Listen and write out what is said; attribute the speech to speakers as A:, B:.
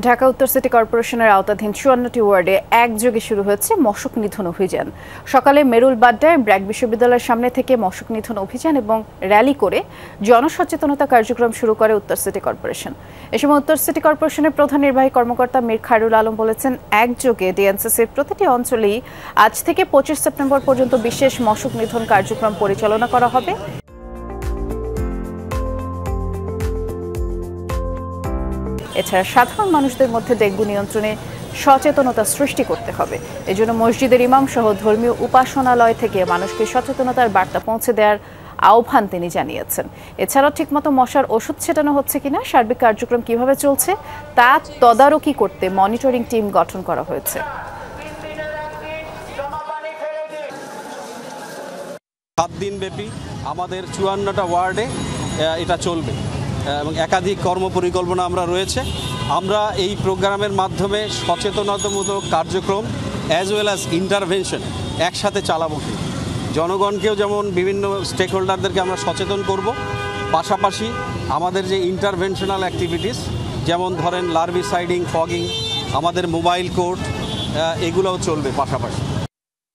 A: ঢাকা উত্তর সিটি কর্পোরেশনের আওতাধীন ৫৪টি ওয়ার্ডে একযোগে শুরু হয়েছে মশক নিধন অভিযান। সকালে মেরুল বাড্ডায় ব্র্যাক বিশ্ববিদ্যালয়ের সামনে থেকে মশক নিধন অভিযান এবং র্যালি করে জনসচেতনতা কার্যক্রম শুরু করে উত্তর সিটি কর্পোরেশন। এ সময় উত্তর সিটি কর্পোরেশনের প্রধান নির্বাহী কর্মকর্তা মীর খায়রুল আলম বলেছেন, একযোগে ডিএনসিসির প্রতিটি অঞ্চলেই আজ থেকে ২৫ সেপ্টেম্বর পর্যন্ত বিশেষ মশক নিধন কার্যক্রম পরিচালনা করা হবে। এছাড়া সাধারণ মানুষদের মধ্যে ডেঙ্গু নিয়ন্ত্রণে সচেতনতা সৃষ্টি করতে হবে। এজন্য মসজিদের ইমাম সহ ধর্মীয় উপাসনালয় থেকে মানুষকে সচেতনতার বার্তা পৌঁছে দেওয়ার আহ্বান তিনি জানিয়েছেন। এছাড়াও ঠিকমতো মশার ওষুধ ছেটানো হচ্ছে কিনা, সার্বিক কার্যক্রম কিভাবে চলছে তা তদারকি করতে মনিটরিং টিম গঠন করা হয়েছে।
B: ৭ দিন ব্যাপী আমাদের ৫৪টা ওয়ার্ডে এটা চলবে এবং একাধিক কর্মপরিকল্পনা রয়েছে। আমরা এই প্রোগ্রামের মাধ্যমে সচেতনতামূলক কার্যক্রম অ্যাজ ওয়েল অ্যাজ ইন্টারভেনশন একসাথে চালাবো। জনগণকেও যেমন বিভিন্ন স্টেক হোল্ডারদেরকে আমরা সচেতন করব, পাশাপাশি আমাদের যে ইন্টারভেনশনাল অ্যাক্টিভিটিস যেমন ধরেন লার্ভিসাইডিং, ফগিং, আমাদের মোবাইল কোর্ট, এগুলোও চলবে পাশাপাশি।